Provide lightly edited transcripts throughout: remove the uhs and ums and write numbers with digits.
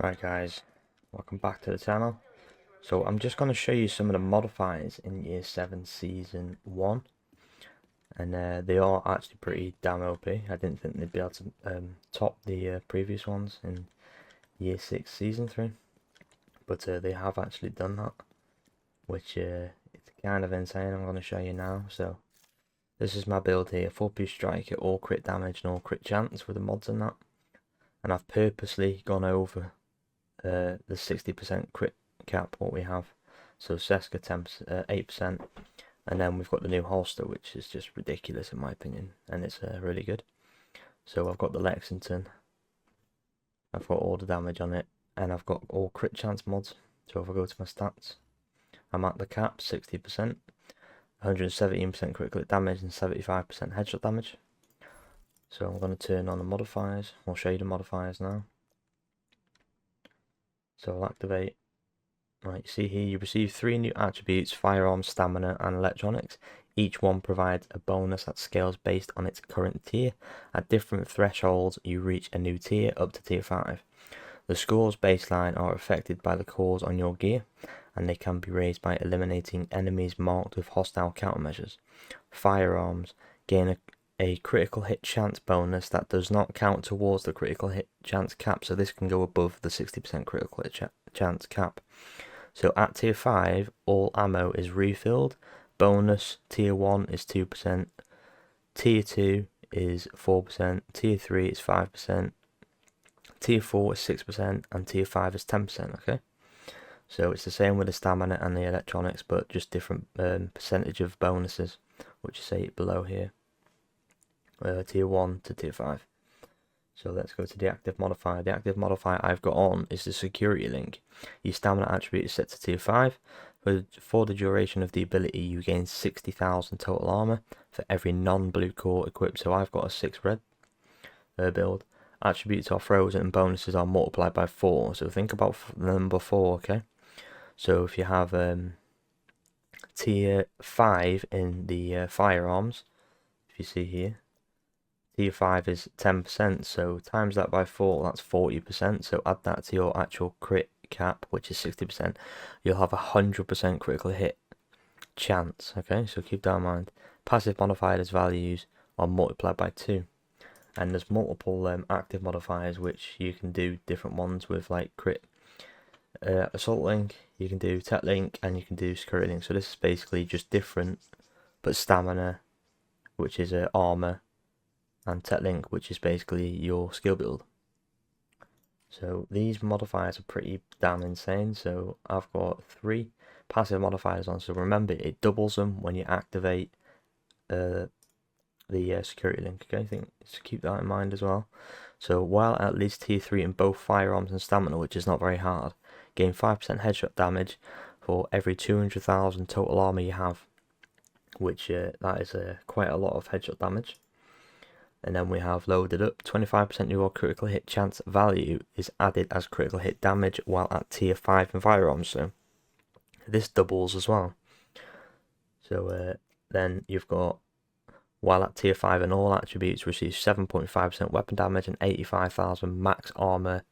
Alright guys, welcome back to the channel. So I'm just going to show you some of the modifiers in Year 7 Season 1. And they are actually pretty damn OP. I didn't think they'd be able to top the previous ones in Year 6 Season 3. But they have actually done that, which it's kind of insane. I'm going to show you now. So this is my build here, 4-piece striker, all crit damage and all crit chance with the mods and that. And I've purposely gone over the 60% crit cap what we have. So Seska 8%, and then we've got the new holster, which is just ridiculous in my opinion, and it's really good. So I've got the Lexington, I've got all the damage on it, and I've got all crit chance mods. So if I go to my stats, I'm at the cap 60%, 117% critical hit damage and 75% headshot damage. So I'm going to turn on the modifiers. I'll show you the modifiers now. So I'll activate. Right, you see here you receive 3 new attributes: firearms, stamina and electronics. Each one provides a bonus that scales based on its current tier. At different thresholds you reach a new tier up to tier 5. The scores baseline are affected by the cores on your gear, and they can be raised by eliminating enemies marked with hostile countermeasures. Firearms gain a critical hit chance bonus that does not count towards the critical hit chance cap, so this can go above the 60% critical hit chance cap. So at tier 5 all ammo is refilled. Bonus tier 1 is 2%, tier 2 is 4%, tier 3 is 5%, tier 4 is 6%, and tier 5 is 10%. Okay, so it's the same with the stamina and the electronics, but just different percentage of bonuses, which is say below here. Tier 1 to tier 5. So let's go to the active modifier. The active modifier I've got on is the security link. Your stamina attribute is set to tier 5. For the duration of the ability you gain 60,000 total armor for every non-blue core equipped. So I've got a 6 red build. Attributes are frozen and bonuses are multiplied by 4. So think about number 4, okay? So if you have tier 5 in the firearms, if you see here, tier 5 is 10%, so times that by 4, that's 40%, so add that to your actual crit cap, which is 60%, you'll have 100% critical hit chance, okay, so keep that in mind. Passive modifiers values are multiplied by 2, and there's multiple active modifiers which you can do different ones with, like crit, assault link, you can do tech link, and you can do security link. So this is basically just different, but stamina, which is armor, and tech link, which is basically your skill build. So these modifiers are pretty damn insane. So I've got 3 passive modifiers on, so remember it doubles them when you activate the security link. Okay, I think just keep that in mind as well. So while at least tier 3 in both firearms and stamina, which is not very hard, gain 5% headshot damage for every 200,000 total armor you have, which that is quite a lot of headshot damage. And then we have loaded up, 25% of your critical hit chance value is added as critical hit damage while at tier 5 in firearms, so this doubles as well. So then you've got, while at tier 5 and all attributes receive 7.5% weapon damage and 85,000 max armor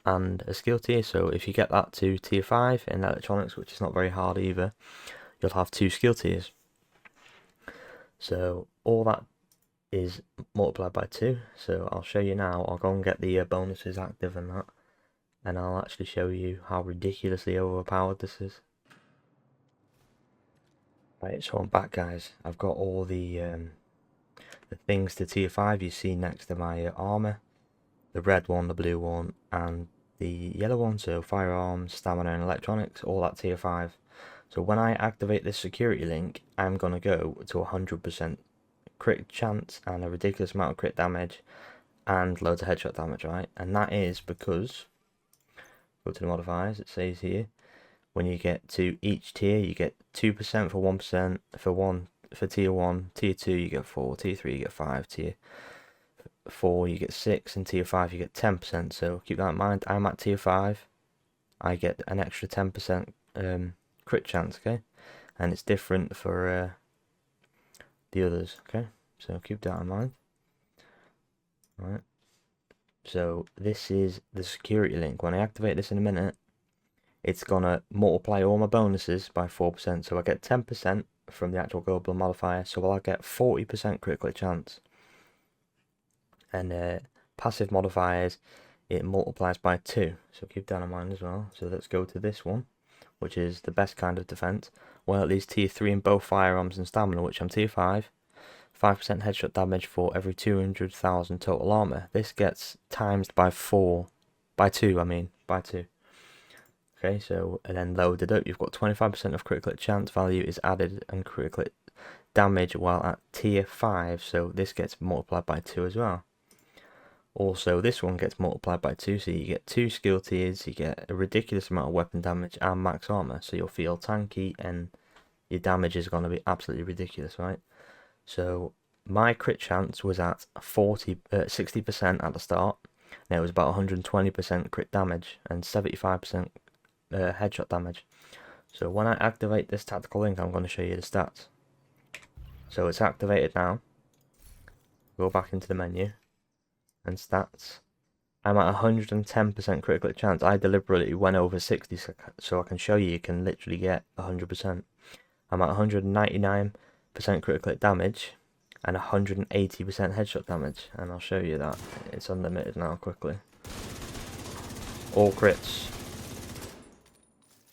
and a skill tier. So if you get that to tier 5 in electronics, which is not very hard either, you'll have 2 skill tiers. So all that is multiplied by 2, so I'll show you now. I'll go and get the bonuses active and that, and I'll actually show you how ridiculously overpowered this is. Right, so I'm back guys. I've got all the things to tier 5 you see next to my armor, the red one, the blue one and the yellow one, so firearms, stamina and electronics, all at tier 5. So when I activate this security link, I'm going to go to 100% crit chance and a ridiculous amount of crit damage and loads of headshot damage, right? And that is because, go to the modifiers, it says here, when you get to each tier you get 2% for 1%, for tier 1, tier 2 you get 4, tier 3 you get 5, tier 4 you get 6, and tier 5 you get 10%. So keep that in mind. I'm at tier 5, I get an extra 10% crit chance, okay? And it's different for the others, okay? So keep that in mind. Right, So this is the security link. When I activate this in a minute, it's gonna multiply all my bonuses by 4%. So I get 10% from the actual global modifier, so I'll get 40% critical chance. And passive modifiers, it multiplies by 2, so keep that in mind as well. So let's go to this one, which is the best kind of defense. Well, at least tier 3 in both firearms and stamina, which I'm tier 5. 5% headshot damage for every 200,000 total armor. This gets times by 2. Okay, so and then loaded up, you've got 25% of critical chance value is added and critical damage while at tier 5, so this gets multiplied by 2 as well. Also, this one gets multiplied by 2, so you get 2 skill tiers, you get a ridiculous amount of weapon damage and max armor, so you'll feel tanky and your damage is going to be absolutely ridiculous, right? So my crit chance was at 60% at the start. Now it was about 120% crit damage and 75% headshot damage. So when I activate this tactical link, I'm going to show you the stats. So it's activated now. Go back into the menu and stats. I'm at 110% critical chance. I deliberately went over 60 so I can show you can literally get 100%. I'm at 199% critical damage and 180% headshot damage, and I'll show you that. It's unlimited now quickly. All crits.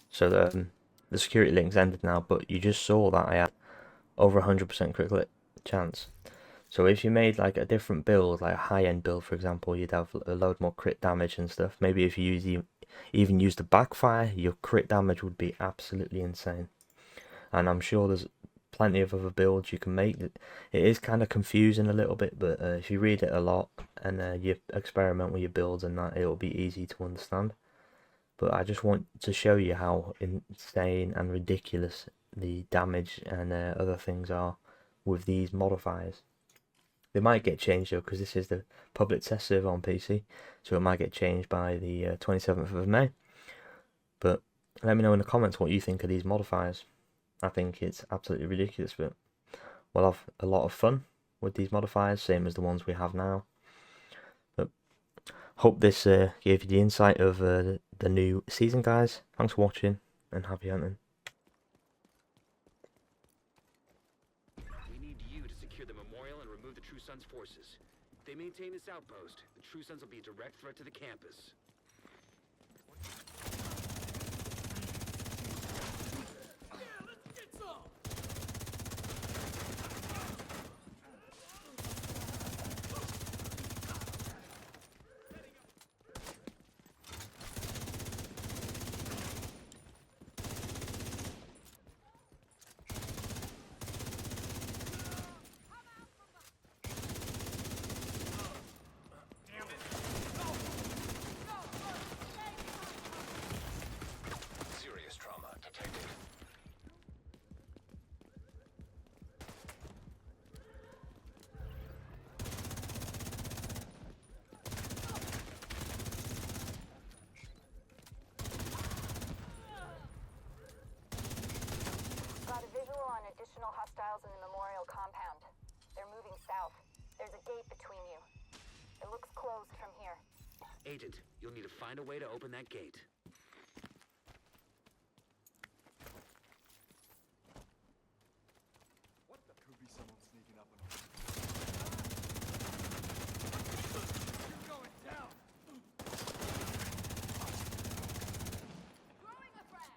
So the security link's ended now, but you just saw that I had over 100% critical chance. So if you made like a different build, like a high-end build for example, you'd have a load more crit damage and stuff. Maybe if you even use the backfire, your crit damage would be absolutely insane. And I'm sure there's plenty of other builds you can make. It is kind of confusing a little bit, but if you read it a lot and you experiment with your builds and that, it'll be easy to understand. But I just want to show you how insane and ridiculous the damage and other things are with these modifiers. They might get changed though, because this is the public test server on PC, so it might get changed by the 27th of May. But let me know in the comments what you think of these modifiers. I think it's absolutely ridiculous, but we'll have a lot of fun with these modifiers, same as the ones we have now. But hope this gave you the insight of the new season, guys. Thanks for watching, and happy hunting. We need you to secure the memorial and remove the True Sons forces. If they maintain this outpost, the True Sons will be a direct threat to the campus. Additional hostiles in the memorial compound. They're moving south. There's a gate between you. It looks closed from here. Agent, you'll need to find a way to open that gate. What the? Could be someone sneaking up on us. You're going down! Throwing a frag!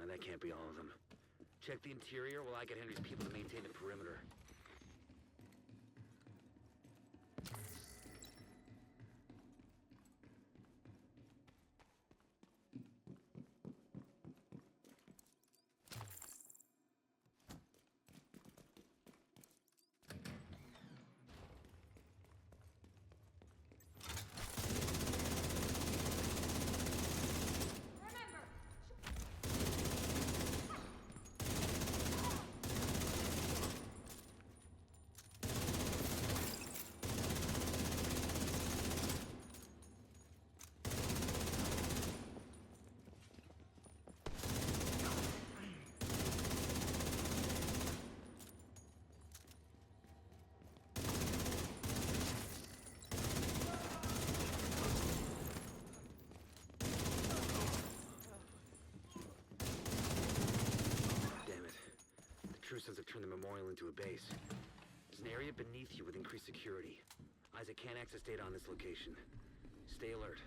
That can't be all of them. Check the interior while I get Henry's people to maintain the perimeter. True Sons have turned the memorial into a base. There's an area beneath you with increased security. Isaac can't access data on this location. Stay alert.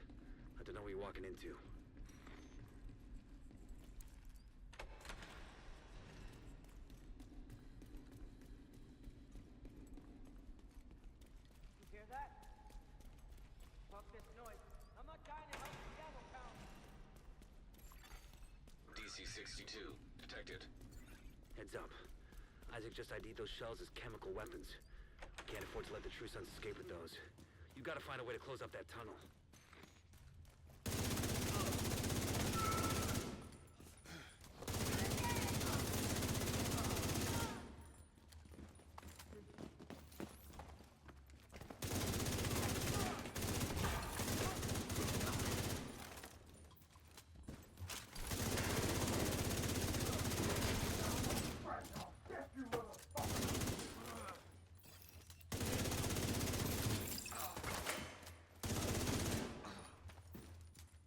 I don't know what you're walking into. You hear that? Fuck this noise. I'm not trying to help the ammo count. DC-62 detected. Heads up. Isaac just ID'd those shells as chemical weapons. We can't afford to let the True Sons escape with those. You gotta find a way to close up that tunnel.